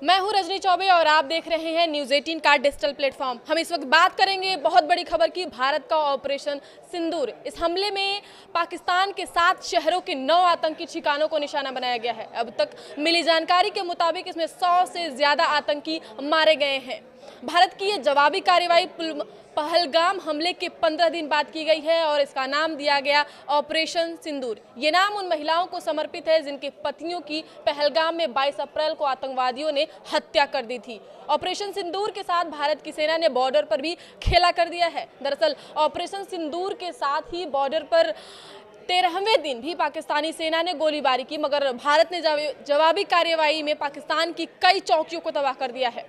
मैं हूं रजनी चौबे और आप देख रहे हैं न्यूज़ 18 का डिजिटल प्लेटफॉर्म। हम इस वक्त बात करेंगे बहुत बड़ी खबर की, भारत का ऑपरेशन सिंदूर। इस हमले में पाकिस्तान के 7 शहरों के 9 आतंकी ठिकानों को निशाना बनाया गया है। अब तक मिली जानकारी के मुताबिक इसमें 100 से ज्यादा आतंकी मारे गए हैं। भारत की ये जवाबी कार्रवाई पहलगाम हमले के 15 दिन बाद की गई है और इसका नाम दिया गया ऑपरेशन सिंदूर। ये नाम उन महिलाओं को समर्पित है जिनके पतियों की पहलगाम में 22 अप्रैल को आतंकवादियों ने हत्या कर दी थी। ऑपरेशन सिंदूर के साथ भारत की सेना ने बॉर्डर पर भी खेला कर दिया है। दरअसल ऑपरेशन सिंदूर के साथ ही बॉर्डर पर 13वें दिन भी पाकिस्तानी सेना ने गोलीबारी की, मगर भारत ने जवाबी कार्रवाई में पाकिस्तान की कई चौकियों को तबाह कर दिया है।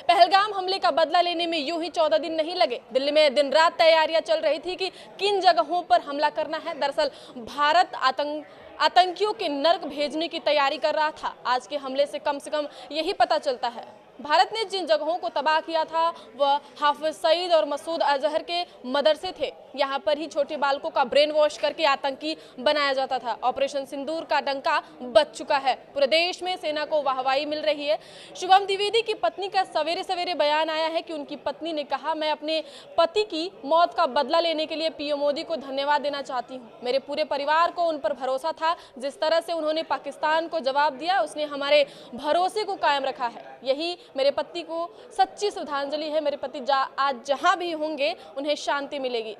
पहलगाम हमले का बदला लेने में यूं ही 14 दिन नहीं लगे। दिल्ली में दिन रात तैयारियां चल रही थी कि किन जगहों पर हमला करना है। दरअसल भारत आतंकियों के नर्क भेजने की तैयारी कर रहा था। आज के हमले से कम यही पता चलता है। भारत ने जिन जगहों को तबाह किया था वह हाफिज सईद और मसूद अजहर के मदरसे थे। यहाँ पर ही छोटे बालकों का ब्रेन वॉश करके आतंकी बनाया जाता था। ऑपरेशन सिंदूर का डंका बज चुका है। पूरे देश में सेना को वाहवाही मिल रही है। शुभम द्विवेदी की पत्नी का सवेरे सवेरे बयान आया है कि उनकी पत्नी ने कहा, मैं अपने पति की मौत का बदला लेने के लिए पीएम मोदी को धन्यवाद देना चाहती हूँ। मेरे पूरे परिवार को उन पर भरोसा था। जिस तरह से उन्होंने पाकिस्तान को जवाब दिया, उसने हमारे भरोसे को कायम रखा है। यही मेरे पति को सच्ची श्रद्धांजलि है। मेरे पति आज जहां भी होंगे उन्हें शांति मिलेगी।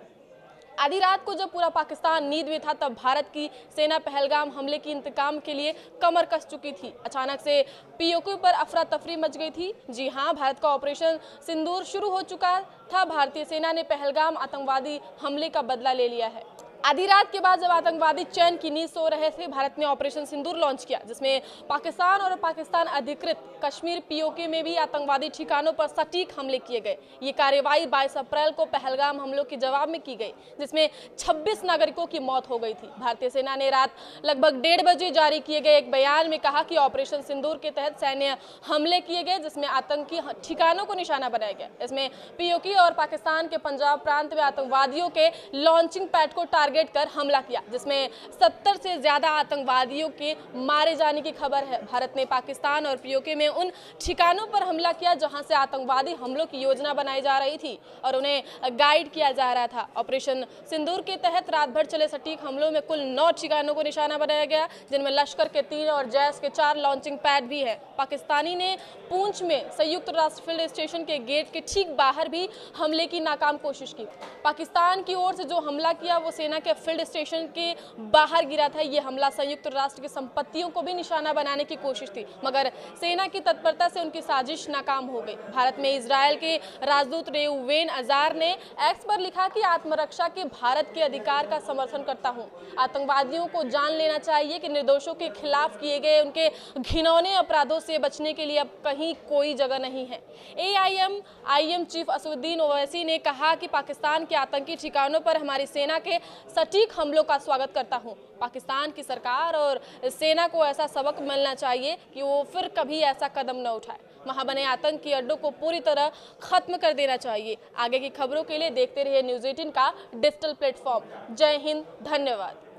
आधी रात को जब पूरा पाकिस्तान नींद में था, तब भारत की सेना पहलगाम हमले की इंतकाम के लिए कमर कस चुकी थी। अचानक से पीओके पर अफरा तफरी मच गई थी। जी हां, भारत का ऑपरेशन सिंदूर शुरू हो चुका था। भारतीय सेना ने पहलगाम आतंकवादी हमले का बदला ले लिया है। आधी रात के बाद जब आतंकवादी चैन की नींद सो रहे थे, भारत ने ऑपरेशन सिंदूर लॉन्च किया, जिसमें पाकिस्तान और पाकिस्तान अधिकृत कश्मीर पीओके में भी आतंकवादी ठिकानों पर सटीक हमले किए गए। ये कार्रवाई 22 अप्रैल को पहलगाम हमलों के जवाब में की गई, जिसमें 26 नागरिकों की मौत हो गई थी। भारतीय सेना ने रात लगभग 1:30 बजे जारी किए गए एक बयान में कहा कि ऑपरेशन सिंदूर के तहत सैन्य हमले किए गए, जिसमें आतंकी ठिकानों को निशाना बनाया गया। इसमें पीओके और पाकिस्तान के पंजाब प्रांत में आतंकवादियों के लॉन्चिंग पैड को टारगेट कर हमला किया, जिसमें 70 से ज्यादा आतंकवादियों के मारे जाने की खबर है। भारत ने पाकिस्तान और पीओके में उन ठिकानों पर हमला किया जहां से आतंकवादी हमलों की योजना बनाई जा रही थी और उन्हें गाइड किया जा रहा था। ऑपरेशन सिंदूर के तहत रात भर चले सटीक हमलों में कुल 9 ठिकानों को निशाना बनाया गया, जिनमें लश्कर के 3 और जैश के 4 लॉन्चिंग पैड भी है। पाकिस्तानी ने पूंछ में संयुक्त राष्ट्र फील्ड स्टेशन के गेट के ठीक बाहर भी हमले की नाकाम कोशिश की। पाकिस्तान की ओर से जो हमला किया वो सेना के फील्ड स्टेशन के बाहर गिरा था। ये हमला संयुक्त राष्ट्र की संपत्तियों को भी निशाना बनाने की कोशिश थी, मगर सेना की तत्परता से उनकी साजिश नाकाम हो गई। भारत में इजरायल के राजदूत रेउवेन अजार ने एक्स पर लिखा कि आत्मरक्षा के भारत के अधिकार का समर्थन करता हूं। आतंकवादियों को जान लेना चाहिए कि निर्दोषों के खिलाफ किए गए उनके घिनौने अपराधों से बचने के लिए अब कहीं कोई जगह नहीं है। AIM चीफ असदुद्दीन ओवैसी ने कहा कि पाकिस्तान के आतंकी ठिकानों पर हमारी सेना के सटीक हमलों का स्वागत करता हूं। पाकिस्तान की सरकार और सेना को ऐसा सबक मिलना चाहिए कि वो फिर कभी ऐसा कदम न उठाए। वहां बने आतंकी अड्डों को पूरी तरह खत्म कर देना चाहिए। आगे की खबरों के लिए देखते रहिए न्यूज़ 18 का डिजिटल प्लेटफॉर्म। जय हिंद, धन्यवाद।